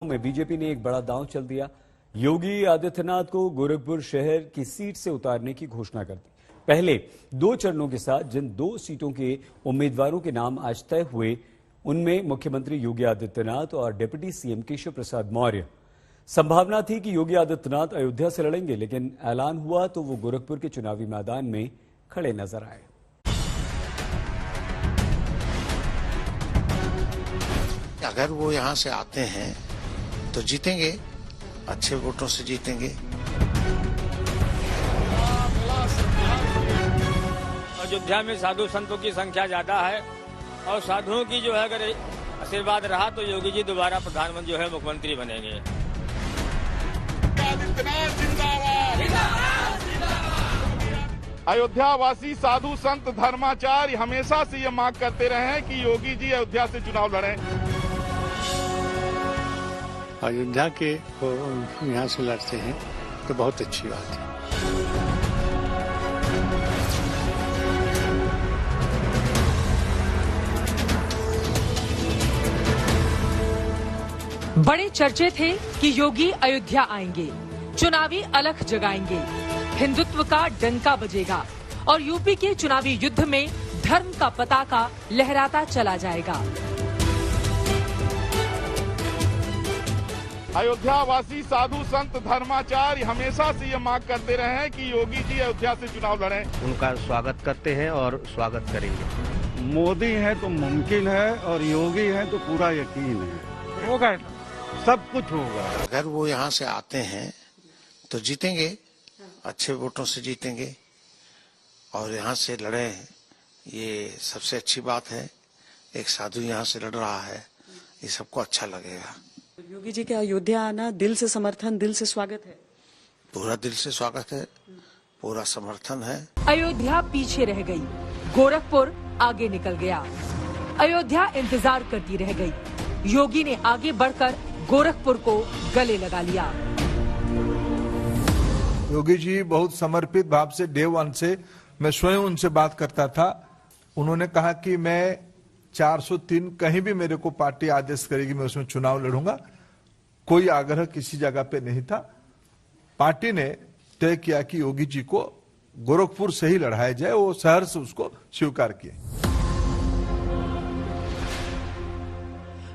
में बीजेपी ने एक बड़ा दांव चल दिया। योगी आदित्यनाथ को गोरखपुर शहर की सीट से उतारने की घोषणा कर दी। पहले 2 चरणों के साथ जिन 2 सीटों के उम्मीदवारों के नाम आज तय हुए, उनमें मुख्यमंत्री योगी आदित्यनाथ और डिप्टी सीएम केशव प्रसाद मौर्य। संभावना थी कि योगी आदित्यनाथ अयोध्या से लड़ेंगे, लेकिन ऐलान हुआ तो वो गोरखपुर के चुनावी मैदान में खड़े नजर आए। अगर वो यहाँ से आते हैं तो जीतेंगे, अच्छे वोटों से जीतेंगे। अयोध्या में साधु संतों की संख्या ज्यादा है और साधुओं की जो है अगर आशीर्वाद रहा तो योगी जी दोबारा प्रधानमंत्री जो है मुख्यमंत्री बनेंगे। अयोध्या वासी साधु संत धर्माचार्य हमेशा से ये मांग करते रहे हैं कि योगी जी अयोध्या से चुनाव लड़ें। अयोध्या के यहाँ से लड़ते हैं तो बहुत अच्छी बात है। बड़े चर्चे थे कि योगी अयोध्या आएंगे, चुनावी अलख जगाएंगे, हिंदुत्व का डंका बजेगा और यूपी के चुनावी युद्ध में धर्म का पताका लहराता चला जाएगा। अयोध्या वासी साधु संत धर्माचार्य हमेशा से ये मांग करते रहे हैं कि योगी जी अयोध्या से चुनाव लड़ें। उनका स्वागत करते हैं और स्वागत करेंगे। मोदी है तो मुमकिन है और योगी है तो पूरा यकीन है, होगा, सब कुछ होगा। अगर वो यहाँ से आते हैं तो जीतेंगे, अच्छे वोटों से जीतेंगे और यहाँ से लड़े, ये सबसे अच्छी बात है। एक साधु यहाँ से लड़ रहा है, ये सबको अच्छा लगेगा। योगी जी के अयोध्या आना दिल से समर्थन, दिल से स्वागत है। पूरा दिल से स्वागत है, पूरा समर्थन है। अयोध्या पीछे रह गई, गोरखपुर आगे निकल गया। अयोध्या इंतजार करती रह गई। योगी ने आगे बढ़कर गोरखपुर को गले लगा लिया। योगी जी बहुत समर्पित भाव से डे 1 से मैं स्वयं उनसे बात करता था। उन्होंने कहा कि मैं 403 कहीं भी मेरे को पार्टी आदेश करेगी मैं उसमें चुनाव लड़ूंगा। कोई आग्रह किसी जगह पे नहीं था। पार्टी ने तय किया कि योगी जी को गोरखपुर से ही लड़ाया जाए, वो शहर से उसको स्वीकार किए।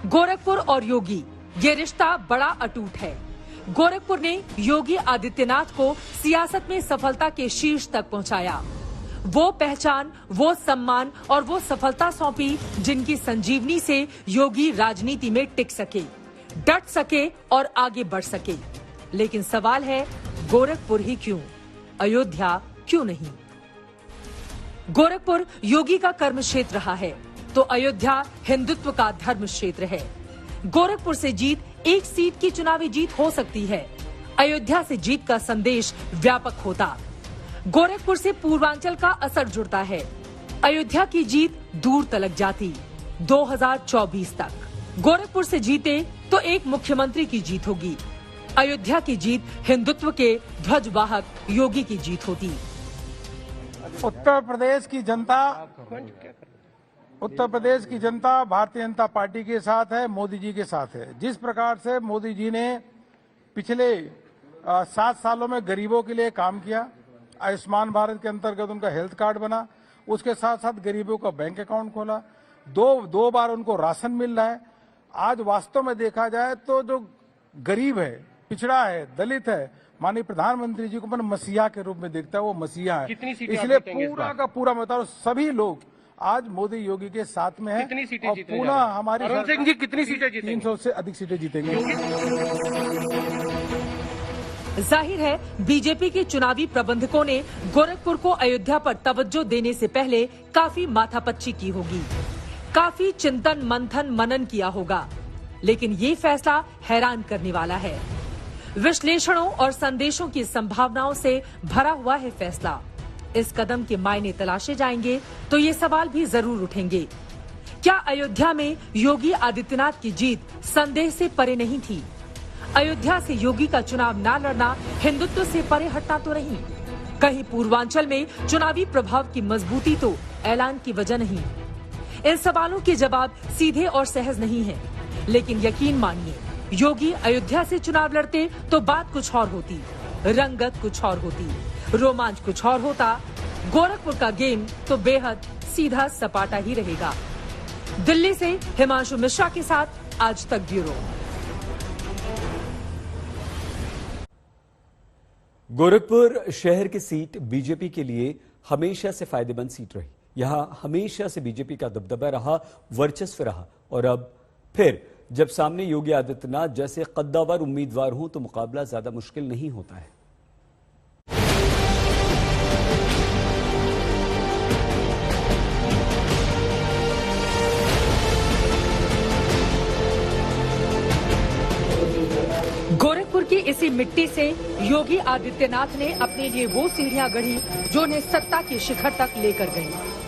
गोरखपुर और योगी, ये रिश्ता बड़ा अटूट है। गोरखपुर ने योगी आदित्यनाथ को सियासत में सफलता के शीर्ष तक पहुंचाया। वो पहचान, वो सम्मान और वो सफलता सौंपी जिनकी संजीवनी से योगी राजनीति में टिक सके, डट सके और आगे बढ़ सके। लेकिन सवाल है, गोरखपुर ही क्यों, अयोध्या क्यों नहीं? गोरखपुर योगी का कर्म क्षेत्र रहा है तो अयोध्या हिंदुत्व का धर्म क्षेत्र है। गोरखपुर से जीत एक सीट की चुनावी जीत हो सकती है, अयोध्या से जीत का संदेश व्यापक होता। गोरखपुर से पूर्वांचल का असर जुड़ता है, अयोध्या की जीत दूर तलक जाती, 2024 तक। गोरखपुर से जीते तो एक मुख्यमंत्री की जीत होगी, अयोध्या की जीत हिंदुत्व के ध्वजवाहक योगी की जीत होती। उत्तर प्रदेश की जनता भारतीय जनता पार्टी के साथ है, मोदी जी के साथ है। जिस प्रकार से मोदी जी ने पिछले 7 सालों में गरीबों के लिए काम किया, आयुष्मान भारत के अंतर्गत उनका हेल्थ कार्ड बना, उसके साथ साथ गरीबों का बैंक अकाउंट खोला, दो बार उनको राशन मिल रहा है। आज वास्तव में देखा जाए तो जो गरीब है, पिछड़ा है, दलित है, माननीय प्रधानमंत्री जी को अपन मसीहा के रूप में देखता है, वो मसीहा है। इसलिए पूरा का पूरा मतलब सभी लोग आज मोदी योगी के साथ में है। कितनी सीटें और जीतेंगे? पुनः हमारी अरुण सिंह जी कितनी सीटें जीतेंगे? 300 से अधिक सीटें जीतेंगे। जाहिर है, बीजेपी के चुनावी प्रबंधकों ने गोरखपुर को अयोध्या पर तवज्जो देने से पहले काफी माथापच्ची की होगी, काफी चिंतन मंथन मनन किया होगा। लेकिन ये फैसला हैरान करने वाला है। विश्लेषणों और संदेशों की संभावनाओं से भरा हुआ है फैसला। इस कदम के मायने तलाशे जाएंगे तो ये सवाल भी जरूर उठेंगे, क्या अयोध्या में योगी आदित्यनाथ की जीत संदेह से परे नहीं थी? अयोध्या से योगी का चुनाव न लड़ना हिंदुत्व से परे हटना तो नहीं? कहीं पूर्वांचल में चुनावी प्रभाव की मजबूती तो ऐलान की वजह नहीं? इन सवालों के जवाब सीधे और सहज नहीं है, लेकिन यकीन मानिए, योगी अयोध्या से चुनाव लड़ते तो बात कुछ और होती, रंगत कुछ और होती, रोमांच कुछ और होता। गोरखपुर का गेम तो बेहद सीधा सपाटा ही रहेगा। दिल्ली से हिमांशु मिश्रा के साथ आज तक ब्यूरो। गोरखपुर शहर की सीट बीजेपी के लिए हमेशा से फायदेमंद सीट रही। यहां हमेशा से बीजेपी का दबदबा रहा, वर्चस्व रहा और अब फिर जब सामने योगी आदित्यनाथ जैसे कद्दावर उम्मीदवार हों तो मुकाबला ज्यादा मुश्किल नहीं होता है। गोरखपुर की इसी मिट्टी से योगी आदित्यनाथ ने अपने लिए वो सीढ़ियां गढ़ी जो उन्हें सत्ता के शिखर तक लेकर गई।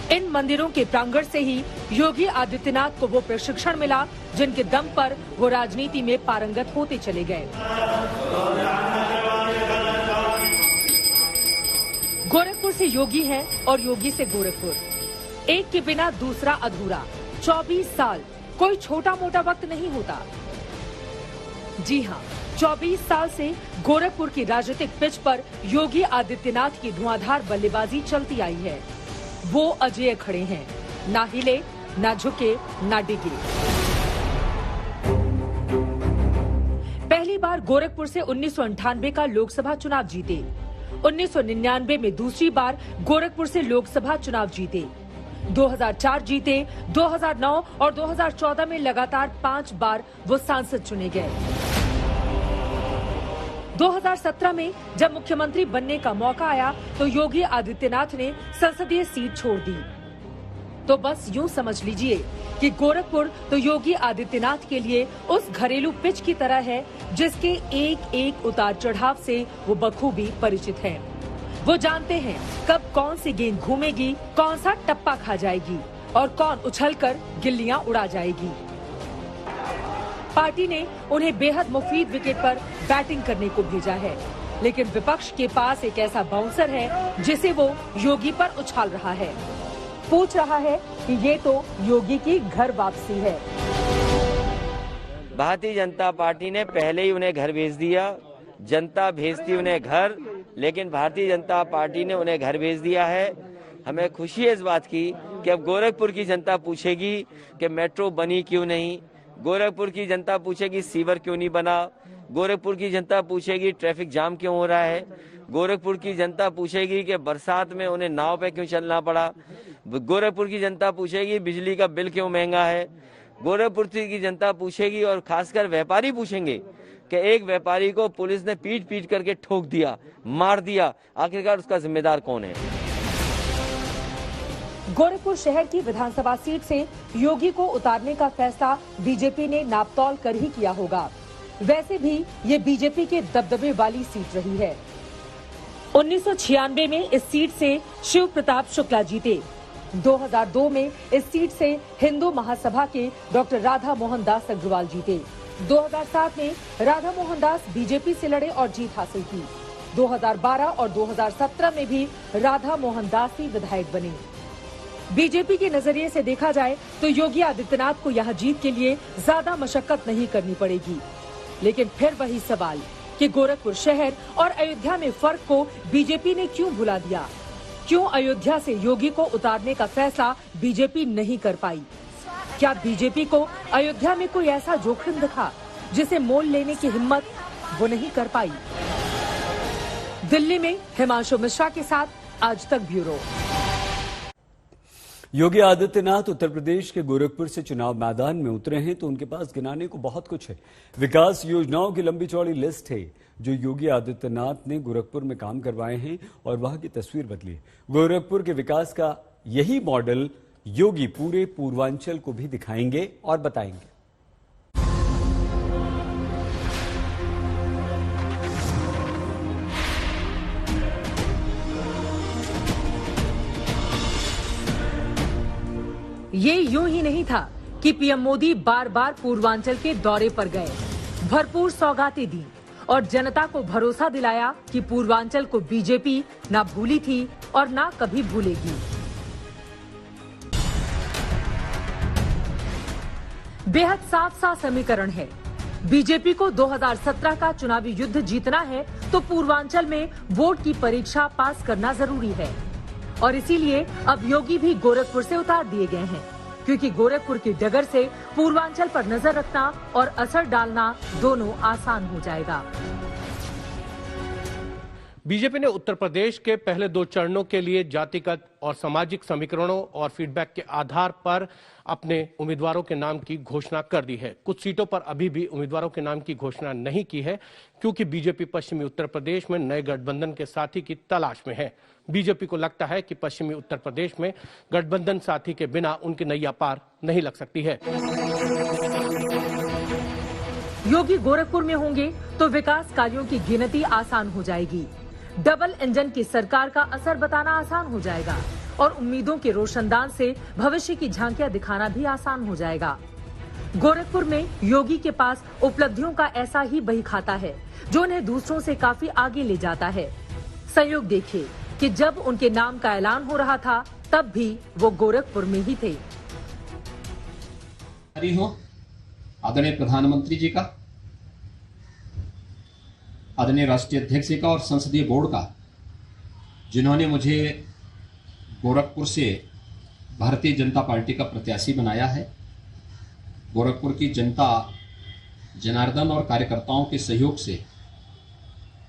इन मंदिरों के प्रांगण से ही योगी आदित्यनाथ को वो प्रशिक्षण मिला जिनके दम पर वो राजनीति में पारंगत होते चले गए। गोरखपुर से योगी है और योगी से गोरखपुर, एक के बिना दूसरा अधूरा। 24 साल कोई छोटा मोटा वक्त नहीं होता। जी हां, 24 साल से गोरखपुर की राजनीतिक पिच पर योगी आदित्यनाथ की धुआंधार बल्लेबाजी चलती आई है। वो अजेय खड़े हैं, ना हिले, ना झुके, ना डिगे। पहली बार गोरखपुर से 1998 का लोकसभा चुनाव जीते। 1999 में दूसरी बार गोरखपुर से लोकसभा चुनाव जीते। 2004 जीते, 2009 और 2014 में लगातार 5 बार वो सांसद चुने गए। 2017 में जब मुख्यमंत्री बनने का मौका आया तो योगी आदित्यनाथ ने संसदीय सीट छोड़ दी। तो बस यूं समझ लीजिए कि गोरखपुर तो योगी आदित्यनाथ के लिए उस घरेलू पिच की तरह है जिसके एक एक उतार चढ़ाव से वो बखूबी परिचित हैं। वो जानते हैं कब कौन सी गेंद घूमेगी, कौन सा टप्पा खा जाएगी और कौन उछलकर गिल्लियां उड़ा जाएगी। पार्टी ने उन्हें बेहद मुफीद विकेट पर बैटिंग करने को भेजा है, लेकिन विपक्ष के पास एक ऐसा बाउंसर है जिसे वो योगी पर उछाल रहा है। पूछ रहा है कि ये तो योगी की घर वापसी है। भारतीय जनता पार्टी ने पहले ही उन्हें घर भेज दिया। जनता भेजती उन्हें घर, लेकिन भारतीय जनता पार्टी ने उन्हें घर भेज दिया है। हमें खुशी है इस बात की कि अब गोरखपुर की जनता पूछेगी कि मेट्रो बनी क्यों नहीं, गोरखपुर की जनता पूछेगी सीवर क्यों नहीं बना, गोरखपुर की जनता पूछेगी ट्रैफिक जाम क्यों हो रहा है, गोरखपुर की जनता पूछेगी कि बरसात में उन्हें नाव पे क्यों चलना पड़ा, गोरखपुर की जनता पूछेगी बिजली का बिल क्यों महंगा है, गोरखपुर की जनता पूछेगी और खासकर व्यापारी पूछेंगे कि एक व्यापारी को पुलिस ने पीट पीट करके ठोक दिया, मार दिया, आखिरकार उसका जिम्मेदार कौन है। गोरखपुर शहर की विधानसभा सीट से योगी को उतारने का फैसला बीजेपी ने नापतौल कर ही किया होगा। वैसे भी ये बीजेपी के दबदबे वाली सीट रही है। 1996 में इस सीट से शिव प्रताप शुक्ला जीते। 2002 में इस सीट से हिंदू महासभा के डॉक्टर राधा मोहन दास अग्रवाल जीते। 2007 में राधा मोहन दास बीजेपी से लड़े और जीत हासिल की। 2012 और 2017 में भी राधा मोहन दास ही विधायक बने। बीजेपी के नजरिए से देखा जाए तो योगी आदित्यनाथ को यह जीत के लिए ज्यादा मशक्कत नहीं करनी पड़ेगी, लेकिन फिर वही सवाल कि गोरखपुर शहर और अयोध्या में फर्क को बीजेपी ने क्यों भुला दिया? क्यों अयोध्या से योगी को उतारने का फैसला बीजेपी नहीं कर पाई? क्या बीजेपी को अयोध्या में कोई ऐसा जोखिम दिखा जिसे मोल लेने की हिम्मत वो नहीं कर पाई? दिल्ली में हिमांशु मिश्रा के साथ आज तक ब्यूरो। योगी आदित्यनाथ उत्तर प्रदेश के गोरखपुर से चुनाव मैदान में उतरे हैं तो उनके पास गिनाने को बहुत कुछ है। विकास योजनाओं की लंबी चौड़ी लिस्ट है जो योगी आदित्यनाथ ने गोरखपुर में काम करवाए हैं और वहां की तस्वीर बदली है। गोरखपुर के विकास का यही मॉडल योगी पूरे पूर्वांचल को भी दिखाएंगे और बताएंगे। ये यूं ही नहीं था कि पीएम मोदी बार बार पूर्वांचल के दौरे पर गए, भरपूर सौगातें दी और जनता को भरोसा दिलाया कि पूर्वांचल को बीजेपी ना भूली थी और ना कभी भूलेगी। बेहद साफ सा समीकरण है। बीजेपी को 2017 का चुनावी युद्ध जीतना है तो पूर्वांचल में वोट की परीक्षा पास करना जरूरी है और इसीलिए अब योगी भी गोरखपुर से उतार दिए गए हैं, क्योंकि गोरखपुर की डगर से पूर्वांचल पर नजर रखना और असर डालना दोनों आसान हो जाएगा। बीजेपी ने उत्तर प्रदेश के पहले 2 चरणों के लिए जातिगत और सामाजिक समीकरणों और फीडबैक के आधार पर अपने उम्मीदवारों के नाम की घोषणा कर दी है। कुछ सीटों पर अभी भी उम्मीदवारों के नाम की घोषणा नहीं की है, क्योंकि बीजेपी पश्चिमी उत्तर प्रदेश में नए गठबंधन के साथी की तलाश में है। बीजेपी को लगता है कि पश्चिमी उत्तर प्रदेश में गठबंधन साथी के बिना उनकी नैया पार नहीं लग सकती है। योगी गोरखपुर में होंगे तो विकास कार्यों की गिनती आसान हो जाएगी, डबल इंजन की सरकार का असर बताना आसान हो जाएगा और उम्मीदों के रोशनदान से भविष्य की झांकियां दिखाना भी आसान हो जाएगा। गोरखपुर में योगी के पास उपलब्धियों का ऐसा ही बही खाता है जो उन्हें दूसरों से काफी आगे ले जाता है। संयोग देखिए कि जब उनके नाम का ऐलान हो रहा था तब भी वो गोरखपुर में ही थे। आदरणीय प्रधानमंत्री जी का, आदरणीय राष्ट्रीय अध्यक्ष जी का और संसदीय बोर्ड का, जिन्होंने मुझे गोरखपुर से भारतीय जनता पार्टी का प्रत्याशी बनाया है। गोरखपुर की जनता जनार्दन और कार्यकर्ताओं के सहयोग से,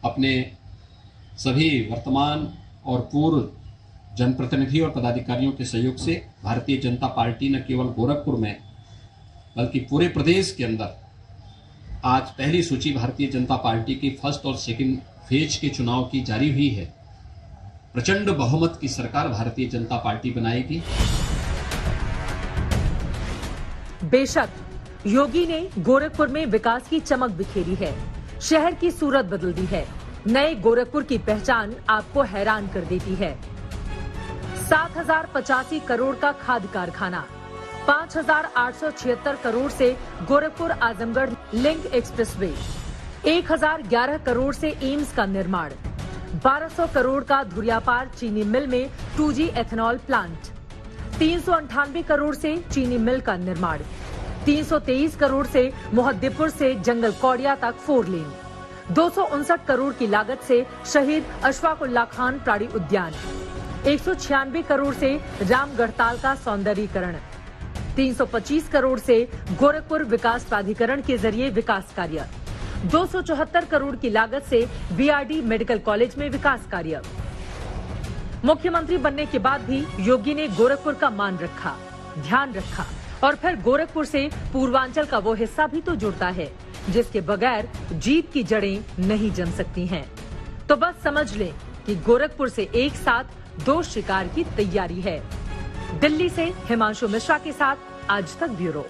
अपने सभी वर्तमान और पूर्व जनप्रतिनिधि और पदाधिकारियों के सहयोग से भारतीय जनता पार्टी न केवल गोरखपुर में बल्कि पूरे प्रदेश के अंदर आज पहली सूची भारतीय जनता पार्टी की फर्स्ट और सेकंड फेज के चुनाव की जारी हुई है। प्रचंड बहुमत की सरकार भारतीय जनता पार्टी बनाएगी। बेशक योगी ने गोरखपुर में विकास की चमक बिखेरी है, शहर की सूरत बदल दी है। नए गोरखपुर की पहचान आपको हैरान कर देती है। 7,085 करोड़ का खाद कारखाना, 5,876 करोड़ से गोरखपुर आजमगढ़ लिंक एक्सप्रेसवे, 1,011 करोड़ से एम्स का निर्माण, 1,200 करोड़ का धुरियापार चीनी मिल में 2G एथेनॉल प्लांट, 398 करोड़ से चीनी मिल का निर्माण, 323 करोड़ से मोहद्दीपुर से जंगल कौड़िया तक 4 लेन, 259 करोड़ की लागत से शहीद अशफाक उल्लाह खान प्राणी उद्यान, 196 करोड़ से रामगढ़ताल का सौंदर्यीकरण, 325 करोड़ से गोरखपुर विकास प्राधिकरण के जरिए विकास कार्य, 274 करोड़ की लागत से BRD मेडिकल कॉलेज में विकास कार्य। मुख्यमंत्री बनने के बाद भी योगी ने गोरखपुर का मान रखा, ध्यान रखा और फिर गोरखपुर से पूर्वांचल का वो हिस्सा भी तो जुड़ता है जिसके बगैर जीत की जड़ें नहीं जम सकती हैं। तो बस समझ लें कि गोरखपुर से एक साथ 2 शिकार की तैयारी है। दिल्ली से हिमांशु मिश्रा के साथ आज तक ब्यूरो।